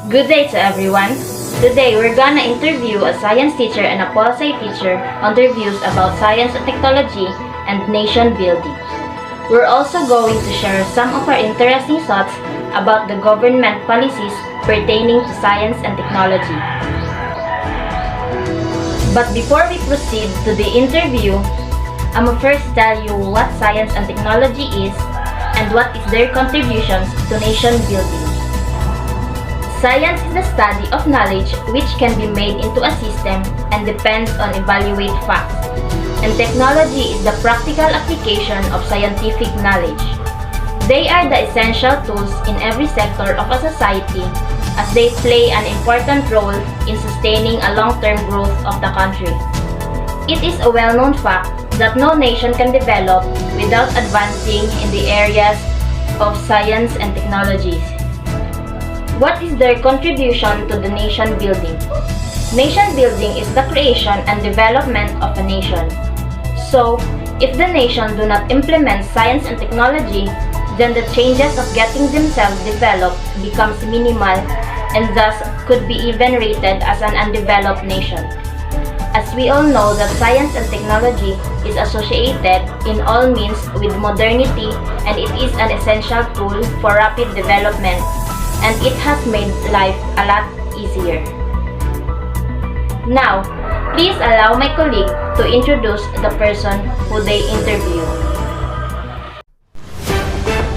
Good day to everyone. Today we're gonna interview a science teacher and a poli-sci teacher on their views about science and technology and nation building. We're also going to share some of our interesting thoughts about the government policies pertaining to science and technology. But before we proceed to the interview, I'ma first tell you what science and technology is and what is their contributions to nation building. Science is the study of knowledge which can be made into a system and depends on evaluate facts. And technology is the practical application of scientific knowledge. They are the essential tools in every sector of a society as they play an important role in sustaining a long-term growth of the country. It is a well-known fact that no nation can develop without advancing in the areas of science and technologies. What is their contribution to the nation building? Nation building is the creation and development of a nation. So, if the nation do not implement science and technology, then the changes of getting themselves developed becomes minimal and thus could be even rated as an undeveloped nation. As we all know that science and technology is associated in all means with modernity and it is an essential tool for rapid development and it has made life a lot easier. Now, please allow my colleague to introduce the person who they interview.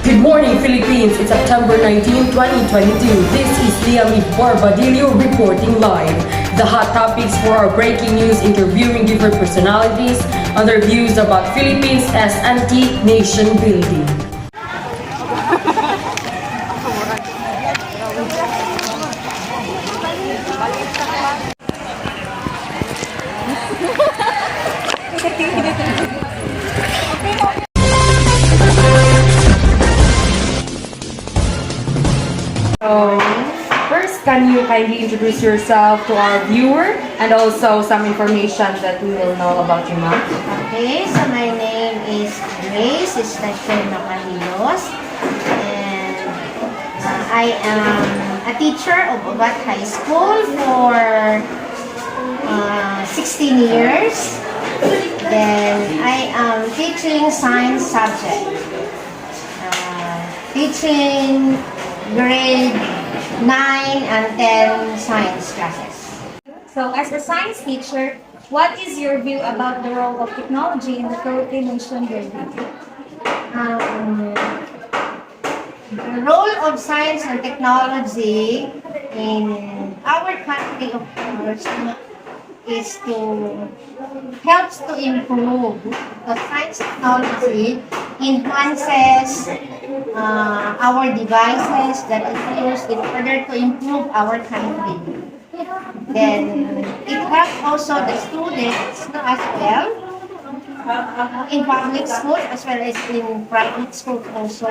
Good morning, Philippines! It's September 19, 2022. This is Liam Barbadillo reporting live. The hot topics for our breaking news, interviewing different personalities on their views about Philippines as anti-nation building. So, first, can you kindly introduce yourself to our viewer and also some information that we will know about you, ma'am? Okay, so my name is Grace Estacion Macalilos and I am a teacher of Obat High School for 16 years. Then I am teaching science subject, teaching grade 9 and 10 science classes. So, as a science teacher, what is your view about the role of technology in the Philippine nation building? The role of science and technology in our country, of course, is to helps to improve the science technology enhances our devices that is used in order to improve our country. Then it helps also the students as well in public schools as well as in private schools also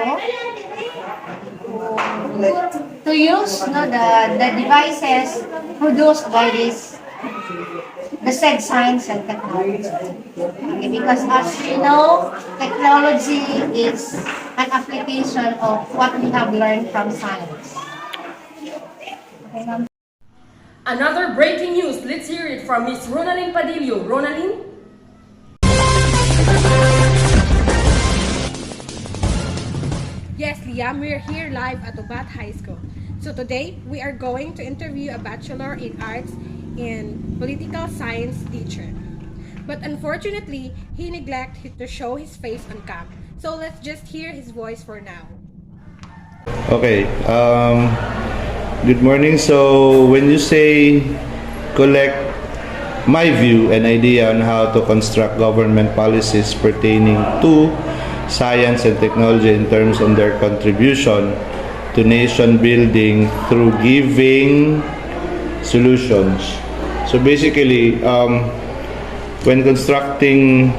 to use the devices produced by the said science and technology. Okay, because as we know, technology is an application of what we have learned from science. Another breaking news. Let's hear it from Miss Ronalyn Padillo. Ronalyn? Yes, Liam, we're here live at Obat High School. So today, we are going to interview a Bachelor in Arts in Political Science teacher. But unfortunately, he neglected to show his face on cam. So let's just hear his voice for now. Okay, good morning. So when you say collect my view and idea on how to construct government policies pertaining to science and technology in terms of their contribution to nation building through giving solutions. So basically, when constructing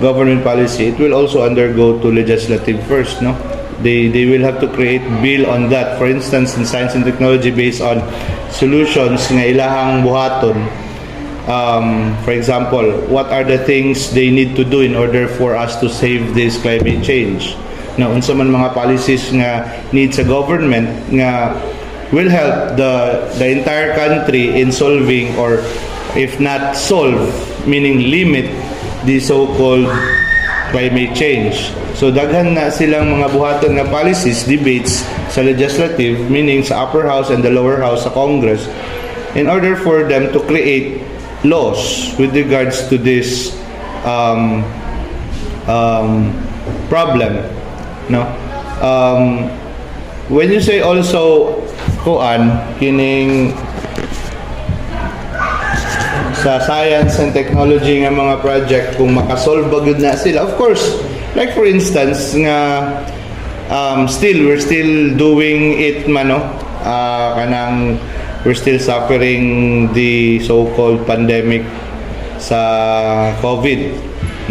government policy, it will also undergo to legislative first, no? They will have to create bill on that. For instance, in science and technology based on solutions nga ilahang buhaton. For example, what are the things they need to do in order for us to save this climate change? Na unsa man mga policies nga need sa government nga will help the entire country in solving, or if not solve, meaning limit the so-called climate change. So daghan na silang mga buhaton nga policies, debates sa legislative, meaning sa upper house and the lower house sa Congress, in order for them to create laws with regards to this problem. No? When you say also kuan kining sa science and technology nga mga project, kung makasolve ba gyud na sila, of course, like for instance nga we're still doing it mano, kanang we're still suffering the so-called pandemic sa COVID,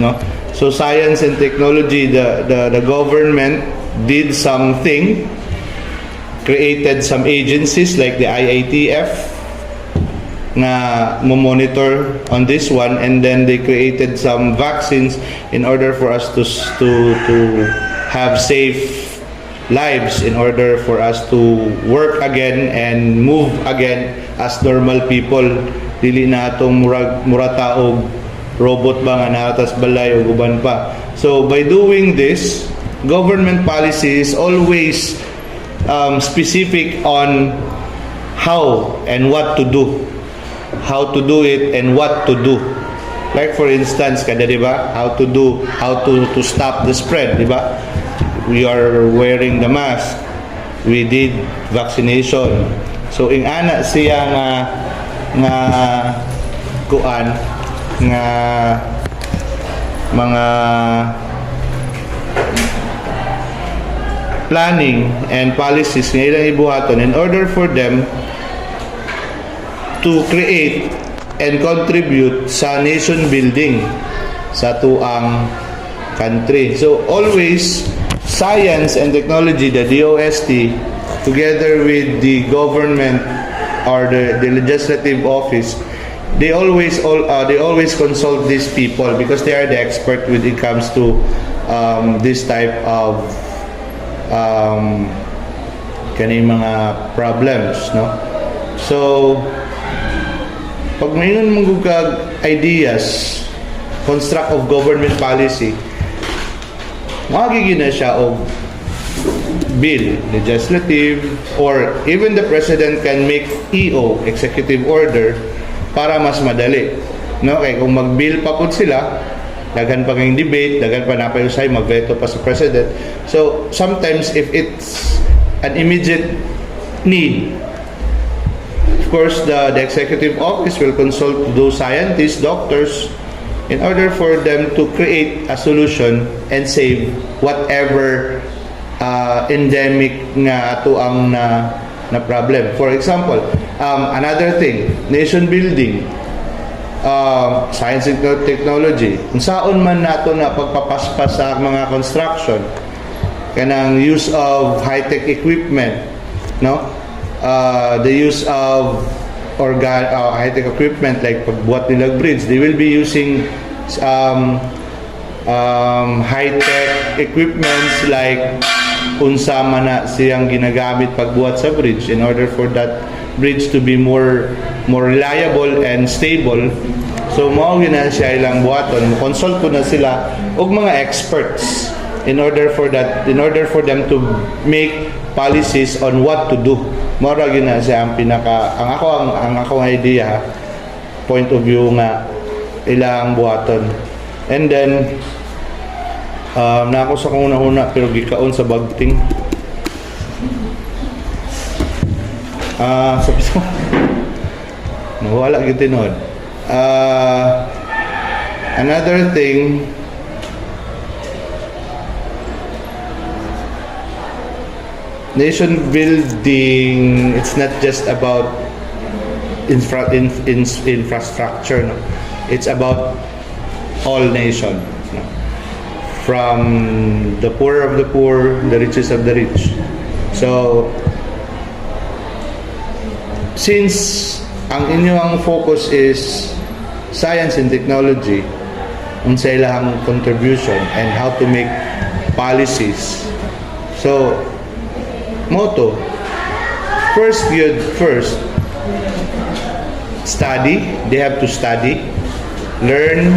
no? So science and technology, the government did something, created some agencies like the IATF na monitor on this one, and then they created some vaccines in order for us to have safe lives, in order for us to work again and move again as normal people. Dili na atong mura taog robot ba nga natas balay o guban pa. So by doing this, government policy is always specific on how and what to do, how to do it and what to do. Like for instance, kada di ba, how to stop the spread, di ba? We are wearing the mask. We did vaccination. So ing ana siya nga kuan nga mga planning and policies nga ilang ibuhaton in order for them to create and contribute sa nation building sa tuang country. So always science and technology, the DOST, together with the government or the legislative office, they always consult these people because they are the expert when it comes to this type of kaning mga problems, no? So pag mayroon mong ideas, construct of government policy, magiging na siya og bill, legislative, or even the president can make EO, executive order, para mas madali. No? Kaya kung mag-bill pa po sila, daghan pa ngayong debate, daghan pa napayusay, mag-veto pa sa president. So, sometimes if it's an immediate need, of course, the executive office will consult those scientists, doctors, in order for them to create a solution and save whatever endemic nga ato ang na problem. For example, another thing, nation building, science and technology. Kung saan man nato na pagpapaspas sa mga construction, kanang use of high-tech equipment, no? The use of high-tech equipment like pagbuhat nilang bridge, they will be using high-tech equipments like unsa man na siyang ginagamit pagbuhat sa bridge in order for that bridge to be more reliable and stable. So mao gina siya ilang buhaton, consult ko na sila og mga experts in order for them to make policies on what to do. Mao ra gina siya ang pinaka ang ako idea, point of view nga ilang buhaton. And then na ako sa una pero gikaon sa bagting. Sa piso. Nawala gyud tinod. Another thing, nation building, it's not just about infrastructure, no? It's about all nation, no? From the poor of the poor, the richest of the rich. So since ang inyong focus is science and technology, unsa ilang contribution and how to make policies. So motto, first study. They have to study, learn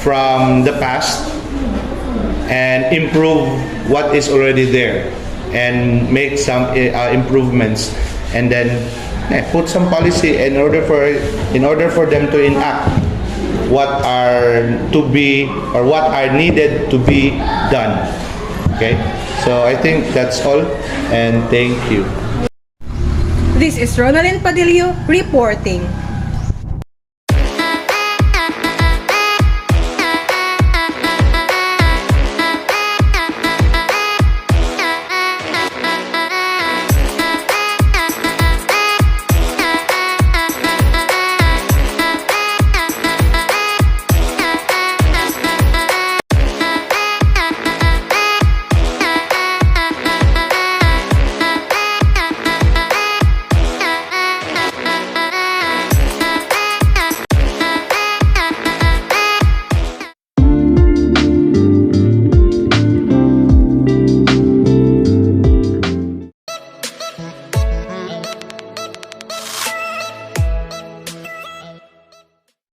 from the past, and improve what is already there, and make some improvements, and then put some policy in order for them to enact what are to be or what are needed to be done. Okay, so I think that's all, and thank you. This is Ronaldin Padillo reporting.